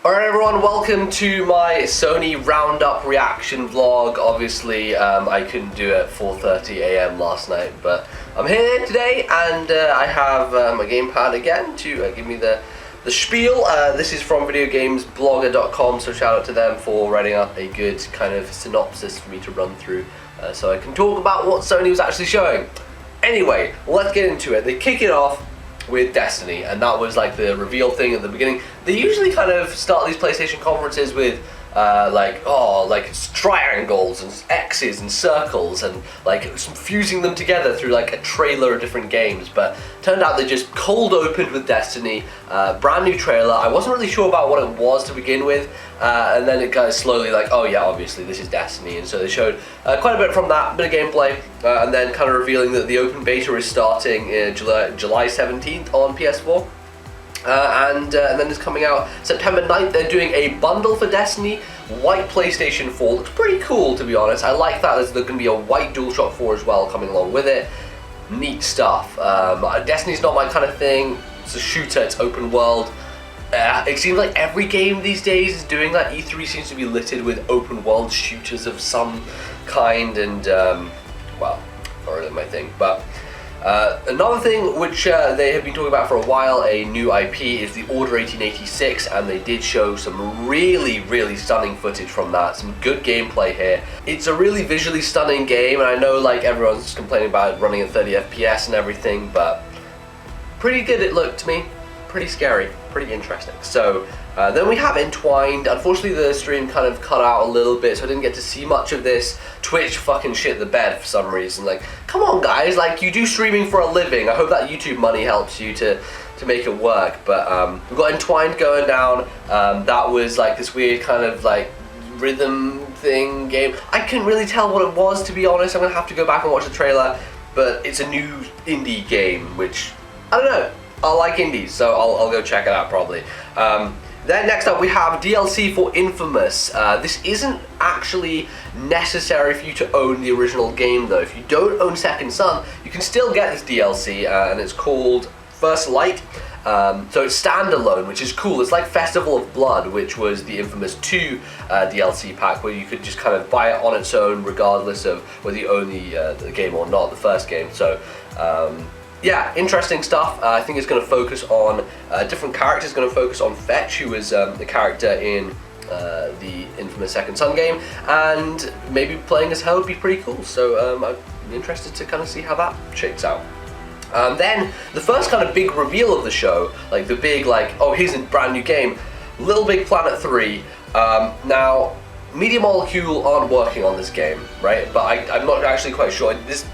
Alright everyone, welcome to my Sony Roundup reaction vlog. Obviously, I couldn't do it at 4:30 AM last night, but I'm here today and I have my gamepad again to give me the spiel. This is from videogamesblogger.com, so shout out to them for writing up a good kind of synopsis for me to run through so I can talk about what Sony was actually showing. Anyway, let's get into it. They kick it off with Destiny, and that was like the reveal thing at the beginning. They usually kind of start these PlayStation conferences with like it's triangles and X's and circles and like fusing them together through like a trailer of different games, but turned out they just cold opened with Destiny, brand new trailer. I wasn't really sure about what it was to begin with, and then it kind of slowly like, oh yeah, obviously this is Destiny, and so they showed quite a bit from that, bit of gameplay, and then kind of revealing that the open beta is starting July 17th on PS4. And then it's coming out September 9th. They're doing a bundle for Destiny, white PlayStation 4. Looks pretty cool, to be honest. I like that. There's going to be a white DualShock 4 as well coming along with it. Neat stuff. Destiny's not my kind of thing. It's a shooter, it's open world. It seems like every game these days is doing that. E3 seems to be littered with open world shooters of some kind, and well, not really my thing, but another thing which they have been talking about for a while, a new IP, is the Order 1886, and they did show some really stunning footage from that, some good gameplay here. It's a really visually stunning game, and I know like everyone's complaining about it running at 30 FPS and everything, but pretty good it looked to me, pretty scary, pretty interesting. So then we have Entwined. Unfortunately the stream kind of cut out a little bit, so I didn't get to see much of this. Twitch fucking shit the bed for some reason. Like, come on guys, like, you do streaming for a living. I hope that YouTube money helps you to make it work. But we've got Entwined going down. That was like this weird kind of like rhythm thing game. I couldn't really tell what it was, to be honest. I'm gonna have to go back and watch the trailer, but it's a new indie game, which, I don't know, I like indies, so I'll go check it out probably. Then next up we have DLC for Infamous. This isn't actually necessary for you to own the original game though. If you don't own Second Son, you can still get this DLC, and it's called First Light. So it's standalone, which is cool. It's like Festival of Blood, which was the Infamous 2 DLC pack, where you could just kind of buy it on its own regardless of whether you own the game or not, the first game. So yeah, interesting stuff. I think it's going to focus on different characters. It's going to focus on Fetch, who was the character in the Infamous Second Son game, and maybe playing as her would be pretty cool. So I'm interested to kind of see how that shakes out. Then the first kind of big reveal of the show, like the big like, oh, here's a brand new game, Little Big Planet 3. Now, Media Molecule aren't working on this game, right? But I'm not actually quite sure. This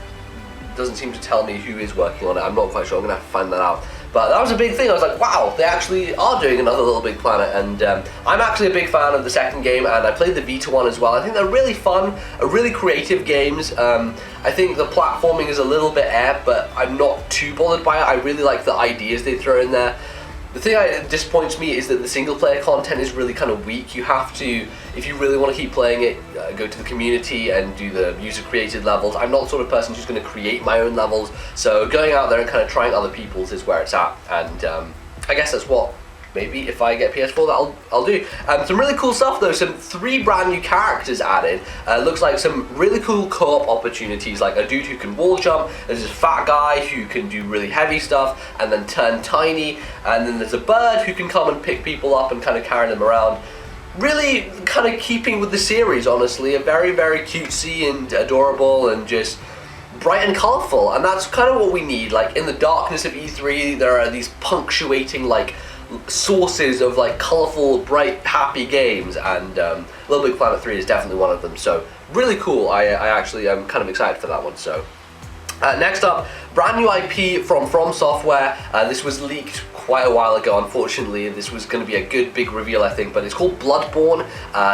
doesn't seem to tell me who is working on it. I'm not quite sure. I'm gonna have to find that out. But that was a big thing. I was like, wow, they actually are doing another Little Big Planet, and I'm actually a big fan of the second game, and I played the Vita one as well. I think they're really fun, really creative games. I think the platforming is a little bit but I'm not too bothered by it. I really like the ideas they throw in there. The thing that disappoints me is that the single player content is really kind of weak. You have to, if you really want to keep playing it, go to the community and do the user created levels. I'm not the sort of person who's going to create my own levels, so going out there and kind of trying other people's is where it's at, and I guess that's what maybe if I get PS4 that I'll do. Some really cool stuff though, some 3 brand new characters added. Looks like some really cool co-op opportunities, like a dude who can wall jump, there's this fat guy who can do really heavy stuff and then turn tiny, and then there's a bird who can come and pick people up and kind of carry them around. Really kind of keeping with the series, honestly. A very cutesy and adorable and just bright and colourful, and that's kind of what we need. Like in the darkness of E3, there are these punctuating like sources of like colourful, bright, happy games, and Little Big Planet 3 is definitely one of them, so really cool. I actually am kind of excited for that one. So next up, brand new IP from Software. This was leaked quite a while ago, unfortunately. This was going to be a good big reveal, I think, but it's called Bloodborne.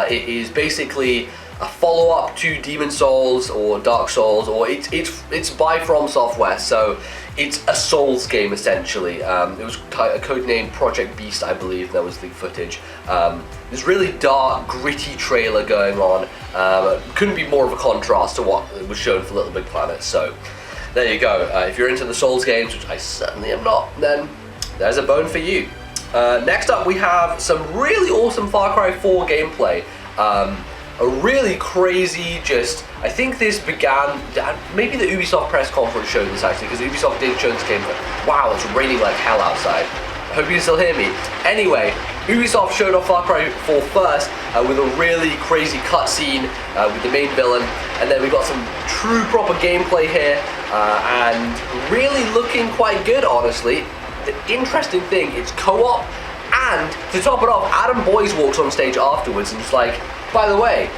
It is basically a follow-up to Demon Souls or Dark Souls, or it's by From Software, so it's a Souls game essentially. It was a codenamed Project Beast, I believe. That was leaked footage. This really dark, gritty trailer going on. Couldn't be more of a contrast to what was shown for Little Big Planet. So there you go. If you're into the Souls games, which I certainly am not, then there's a bone for you. Next up, we have some really awesome Far Cry 4 gameplay. A really crazy, I think this began, maybe the Ubisoft press conference showed this actually, because Ubisoft did show this game, but wow, it's raining like hell outside. I hope you can still hear me. Anyway, Ubisoft showed off Far Cry 4 first with a really crazy cutscene with the main villain, and then we got some true proper gameplay here, and really looking quite good, honestly. The interesting thing, it's co-op, and to top it off, Adam Boyes walks on stage afterwards and it's like, by the way,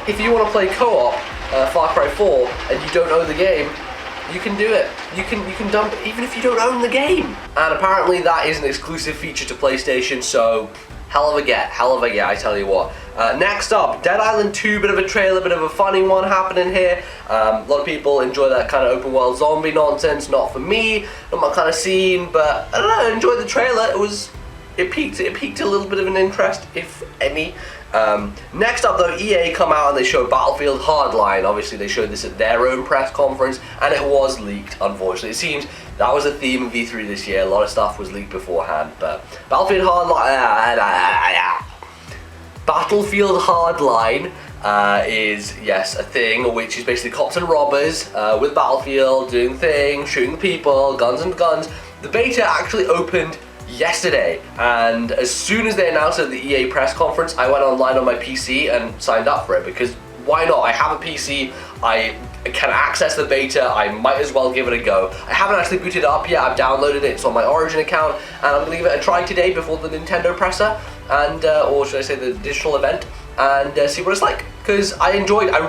if you want to play co-op Far Cry 4 and you don't own the game, you can do it. You can dump it even if you don't own the game. And apparently that is an exclusive feature to PlayStation, so hell of a get, I tell you what. Next up, Dead Island 2, bit of a trailer, bit of a funny one happening here. A lot of people enjoy that kind of open world zombie nonsense. Not for me, not my kind of scene, but I don't know, I enjoyed the trailer. It piqued a little bit of an interest, if any. Next up though, EA come out and they showed Battlefield Hardline. Obviously they showed this at their own press conference and it was leaked, unfortunately. It seems that was a theme of E3 this year. A lot of stuff was leaked beforehand, but Battlefield Hardline is, yes, a thing, which is basically cops and robbers with Battlefield, doing things, shooting people, guns and guns. The beta actually opened yesterday, and as soon as they announced it at the EA press conference, I went online on my PC and signed up for it, because why not? I have a PC, I can access the beta, I might as well give it a go. I haven't actually booted it up yet, I've downloaded it, it's on my Origin account, and I'm gonna give it a try today before the Nintendo presser, and or should I say the digital event, and see what it's like, because I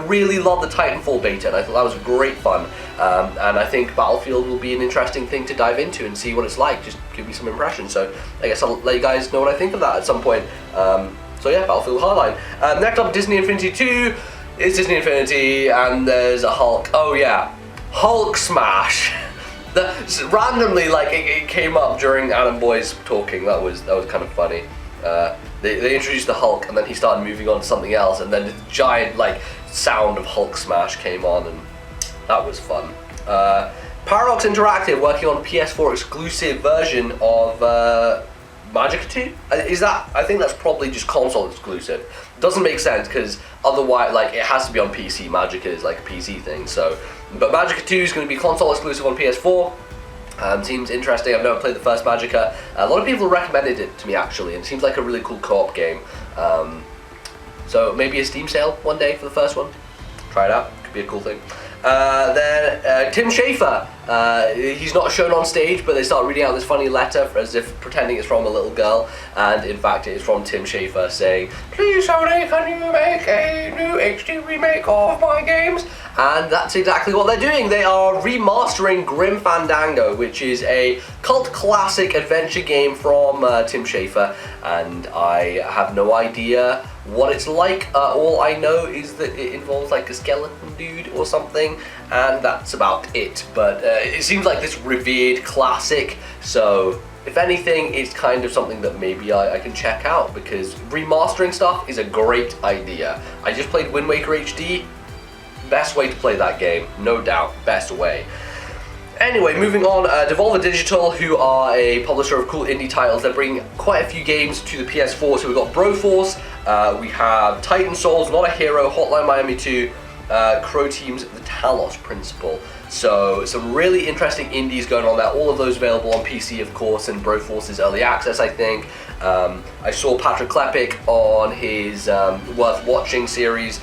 really loved the Titanfall beta, and I thought that was great fun, and I think Battlefield will be an interesting thing to dive into and see what it's like, just give me some impressions, so I guess I'll let you guys know what I think of that at some point. So yeah, Battlefield Hardline. Next up, Disney Infinity 2, it's Disney Infinity, and there's a Hulk, oh yeah, Hulk smash! Randomly, like, it came up during Adam Boyes talking, that was kind of funny. They introduced the Hulk, and then he started moving on to something else, and then the giant, like, sound of Hulk smash came on, and that was fun. Paradox Interactive working on a PS4 exclusive version of Magicka 2? I think that's probably just console exclusive. Doesn't make sense, because otherwise, like, it has to be on PC. Magicka is like a PC thing, so. But Magicka 2 is going to be console exclusive on PS4. Seems interesting. I've never played the first Magicka. A lot of people recommended it to me actually, and it seems like a really cool co-op game. So maybe a Steam sale one day for the first one. Try it out. Could be a cool thing. Then Tim Schafer. He's not shown on stage, but they start reading out this funny letter as if pretending it's from a little girl, and in fact it is from Tim Schafer saying, "Please Sony, can you make a new HD remake of my games?" And that's exactly what they're doing. They are remastering Grim Fandango, which is a cult classic adventure game from Tim Schafer, and I have no idea what it's like. All I know is that it involves like a skeleton dude or something, and that's about it. But it seems like this revered classic, so if anything, it's kind of something that maybe I can check out, because remastering stuff is a great idea. I just played Wind Waker HD. Best way to play that game, no doubt, best way. Anyway, moving on, Devolver Digital, who are a publisher of cool indie titles, they're bringing quite a few games to the PS4, so we've got Broforce, we have Titan Souls, Not a Hero, Hotline Miami 2, Crow Team's The Talos Principle. So some really interesting indies going on there, all of those available on PC of course, and Broforce's early access I think. I saw Patrick Klepek on his Worth Watching series,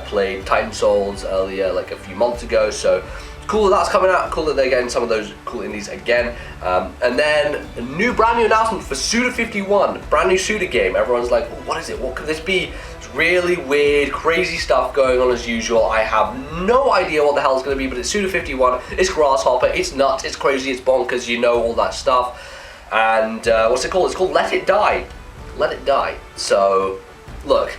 played Titan Souls earlier, like a few months ago, so cool that that's coming out, cool that they're getting some of those cool indies again. And then a brand new announcement for Suda 51, brand new Suda game. Everyone's like, oh, what is it, what could this be? It's really weird, crazy stuff going on as usual. I have no idea what the hell it's going to be, but it's Suda 51, it's Grasshopper, it's nuts, it's crazy, it's bonkers, you know, all that stuff. And what's it called? It's called Let It Die. Let It Die. So, look,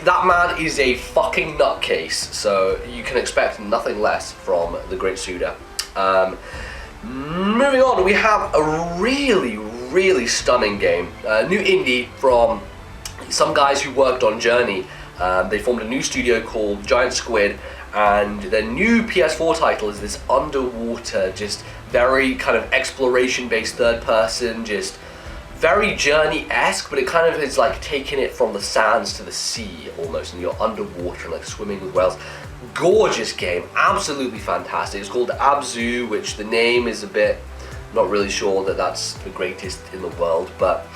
that man is a fucking nutcase, so you can expect nothing less from the great Suda. Moving on, we have a really, really stunning game. New indie from some guys who worked on Journey. They formed a new studio called Giant Squid, and their new PS4 title is this underwater, just very kind of exploration-based third person, just very Journey-esque, but it kind of is like taking it from the sands to the sea almost, and you're underwater and like swimming with whales. Gorgeous game, absolutely fantastic. It's called Abzu, which the name is a bit, not really sure that that's the greatest in the world, but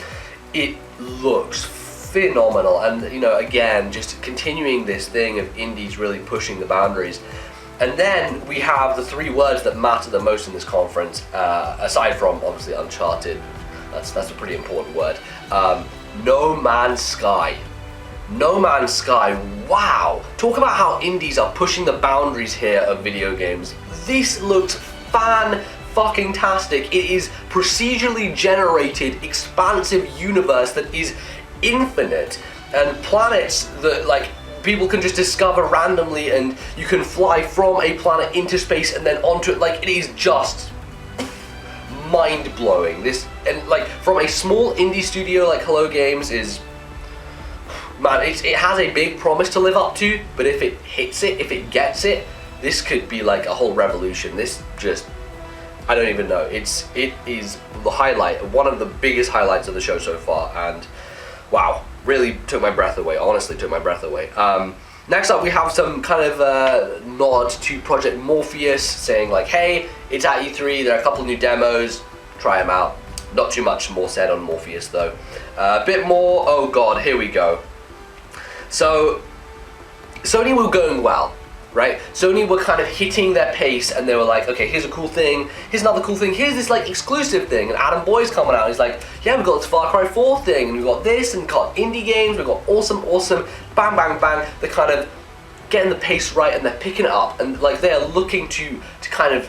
it looks phenomenal. And you know, again, just continuing this thing of indies really pushing the boundaries. And then we have the 3 words that matter the most in this conference, aside from obviously Uncharted. That's a pretty important word. No Man's Sky. No Man's Sky. Wow. Talk about how indies are pushing the boundaries here of video games. This looks fan-fucking-tastic. It is procedurally generated, expansive universe that is infinite, and planets that like people can just discover randomly, and you can fly from a planet into space and then onto it. Like, it is just mind-blowing. This, and like from a small indie studio like Hello Games, is, man, it has a big promise to live up to, but if it hits it, if it gets it, this could be like a whole revolution. This just, I don't even know. It is the highlight, one of the biggest highlights of the show so far, and wow, really took my breath away. Honestly, took my breath away. Next up, we have some kind of nod to Project Morpheus, saying like, hey, it's at E3, there are a couple of new demos, try them out. Not too much more said on Morpheus though. A bit more, oh god, here we go. So, Sony were going well, right? Sony were kind of hitting their pace, and they were like, okay, here's a cool thing, here's another cool thing, here's this like exclusive thing, and Adam Boy's coming out, and he's like, yeah, we've got this Far Cry 4 thing, and we've got this, and we've got indie games, we've got awesome, bang, bang, bang. They're kind of getting the pace right, and they're picking it up, and like they're looking to kind of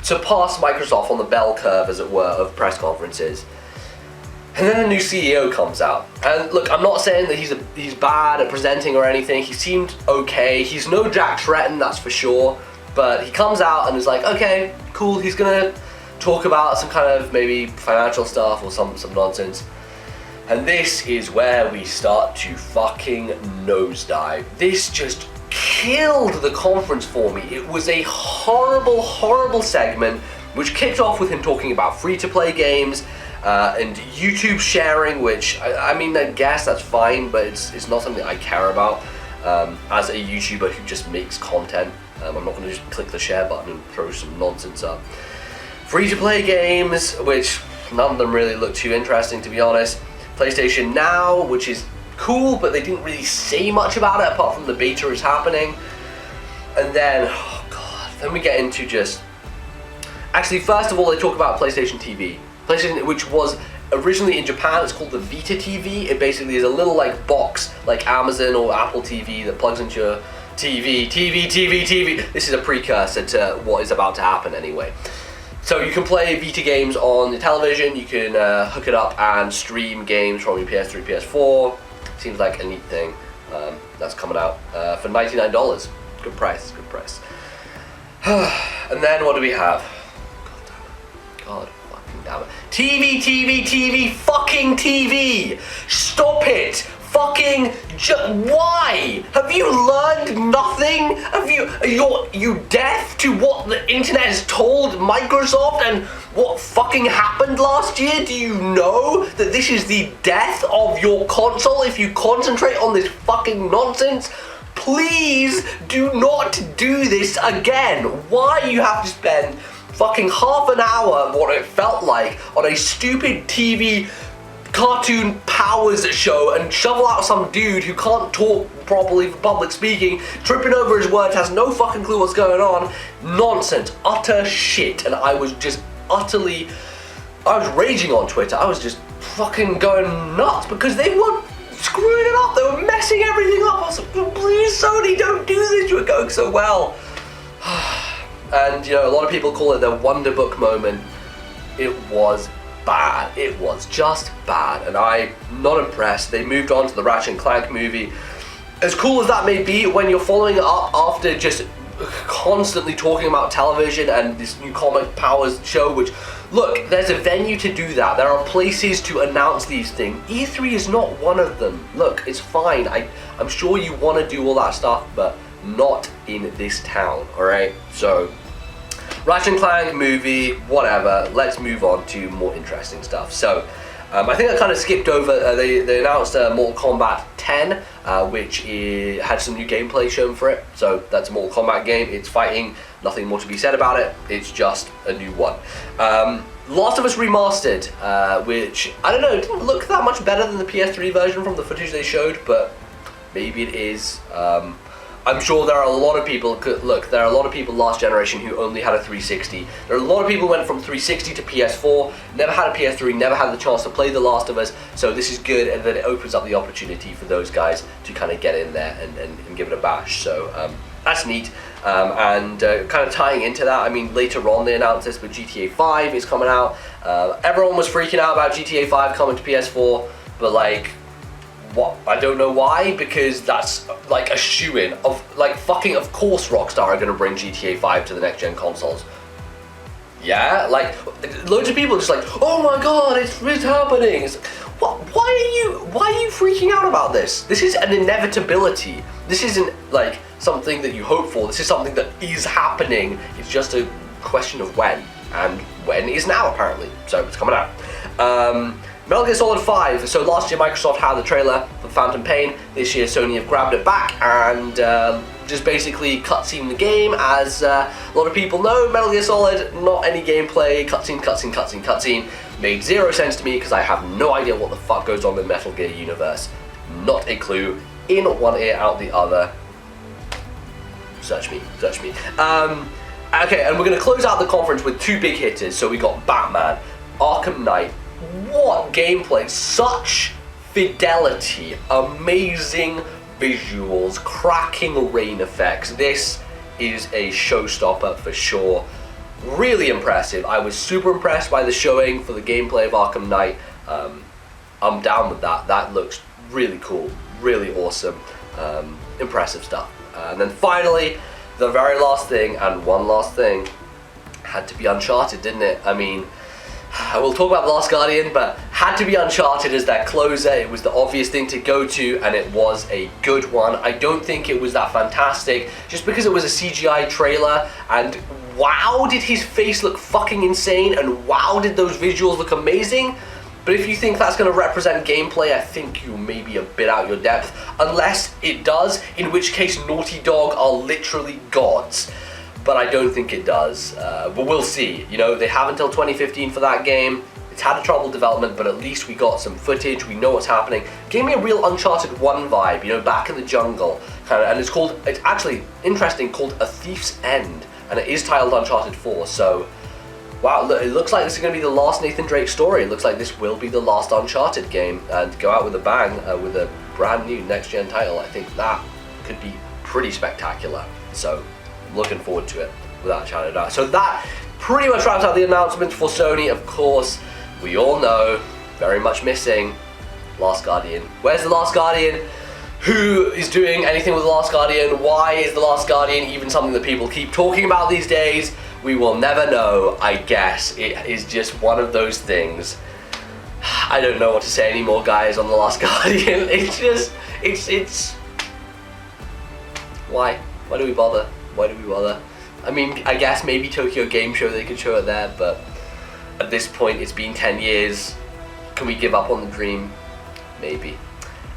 surpass Microsoft on the bell curve, as it were, of press conferences. And then a new CEO comes out, and look, I'm not saying that he's bad at presenting or anything. He seemed okay. He's no Jack Tretton, that's for sure, but he comes out and is like, okay, cool, he's gonna talk about some kind of maybe financial stuff or some nonsense. And this is where we start to fucking nosedive. This just killed the conference for me. It was a horrible, horrible segment, which kicked off with him talking about free-to-play games, and YouTube sharing, which, I mean, I guess that's fine, but it's not something I care about as a YouTuber who just makes content. I'm not going to just click the share button and throw some nonsense up. Free-to-play games, which none of them really look too interesting, to be honest. PlayStation Now, which is cool, but they didn't really say much about it apart from the beta is happening. And then, oh god, then we get into just... Actually, first of all, they talk about PlayStation TV. PlayStation, which was originally in Japan, it's called the Vita TV. It basically is a little like box, like Amazon or Apple TV, that plugs into your TV. This is a precursor to what is about to happen anyway. So you can play Vita games on your television, you can hook it up and stream games from your PS3, PS4. Seems like a neat thing. That's coming out for $99. Good price, good price. And then what do we have? God damn it. TV, fucking TV! Stop it! Fucking why? Have you learned nothing? Are you deaf to what the internet has told Microsoft and what fucking happened last year? Do you know that this is the death of your console if you concentrate on this fucking nonsense? Please do not do this again. Why you have to spend fucking half an hour, what it felt like, on a stupid TV cartoon powers show and shovel out some dude who can't talk properly for public speaking, tripping over his words, has no fucking clue what's going on. Nonsense, utter shit. And I was just utterly, I was raging on Twitter. I was just fucking going nuts because they were screwing it up. They were messing everything up. I was like, please Sony, don't do this, you were going so well. And you know, a lot of people call it the Wonder Book moment. It was bad. It was just bad, and I'm not impressed. They moved on to the Ratchet & Clank movie. As cool as that may be, when you're following it up after just constantly talking about television and this new comic powers show, which, look, there's a venue to do that. There are places to announce these things. E3 is not one of them. Look, it's fine. I'm sure you want to do all that stuff, but not in this town, alright? So, Ratchet & Clank movie, whatever, let's move on to more interesting stuff. So, I think I kind of skipped over, they announced Mortal Kombat 10, which had some new gameplay shown for it. So that's a Mortal Kombat game, it's fighting, nothing more to be said about it, it's just a new one. Last of Us Remastered, which, I don't know, it didn't look that much better than the PS3 version from the footage they showed, but maybe it is. I'm sure there are a lot of people, look, there are a lot of people last generation who only had a 360. There are a lot of people who went from 360 to PS4, never had a PS3, never had the chance to play The Last of Us, so this is good, and then it opens up the opportunity for those guys to kind of get in there and give it a bash, so that's neat. Kind of tying into that, I mean, later on they announced this, but GTA 5 is coming out. Everyone was freaking out about GTA 5 coming to PS4, but like, what? I don't know why, because that's like a shoo-in of like fucking, of course Rockstar are gonna bring GTA 5 to the next gen consoles. Yeah, like loads of people are just like, oh my god, it's happening. It's, what? Why are you freaking out about this? This is an inevitability. This isn't like something that you hope for. This is something that is happening. It's just a question of when, and when is now apparently. So it's coming out. Metal Gear Solid 5, so last year Microsoft had the trailer for Phantom Pain, this year Sony have grabbed it back and just basically cutscene the game. As a lot of people know, Metal Gear Solid, not any gameplay, cutscene, made zero sense to me because I have no idea what the fuck goes on in the Metal Gear universe. Not a clue, in one ear, out the other. Search me. Okay, and we're going to close out the conference with two big hitters. So we got Batman, Arkham Knight. What gameplay, such fidelity, amazing visuals, cracking rain effects. This is a showstopper for sure. Really impressive. I was super impressed by the showing for the gameplay of Arkham Knight. I'm down with that. That looks really cool, really awesome, impressive stuff. And then finally, the very last thing, and one last thing, had to be Uncharted, didn't it? I mean, we'll talk about The Last Guardian, but had to be Uncharted as that closer. It was the obvious thing to go to, and it was a good one. I don't think it was that fantastic, just because it was a CGI trailer, and wow, did his face look fucking insane, and wow, did those visuals look amazing. But if you think that's going to represent gameplay, I think you may be a bit out your depth, unless it does, in which case Naughty Dog are literally gods. But I don't think it does, but we'll see. You know, they have until 2015 for that game. It's had a troubled development, but at least we got some footage, we know what's happening. Gave me a real Uncharted 1 vibe, you know, back in the jungle, kind of, and it's actually interesting, called A Thief's End, and it is titled Uncharted 4, so, wow, look, it looks like this is going to be the last Nathan Drake story. It looks like this will be the last Uncharted game, and go out with a bang with a brand new next-gen title. I think that could be pretty spectacular, so looking forward to it without a shadow of a doubt. So that pretty much wraps up the announcements for Sony. Of course, we all know, very much missing, Last Guardian. Where's The Last Guardian? Who is doing anything with The Last Guardian? Why is The Last Guardian even something that people keep talking about these days? We will never know, I guess. It is just one of those things. I don't know what to say anymore, guys, on The Last Guardian. It's just, it's... Why? Why do we bother? Why do we bother? I mean, I guess maybe Tokyo Game Show, they could show it there, but at this point, it's been 10 years. Can we give up on the dream? Maybe.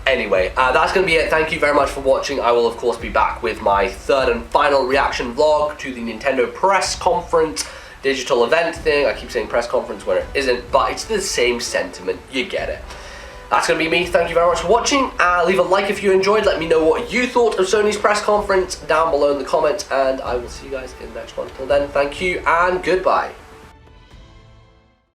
Anyway, that's going to be it. Thank you very much for watching. I will, of course, be back with my third and final reaction vlog to the Nintendo press conference digital event thing. I keep saying press conference where it isn't, but it's the same sentiment. You get it. That's going to be me. Thank you very much for watching. Leave a like if you enjoyed. Let me know what you thought of Sony's press conference down below in the comments, and I will see you guys in the next one. Till then, thank you and goodbye.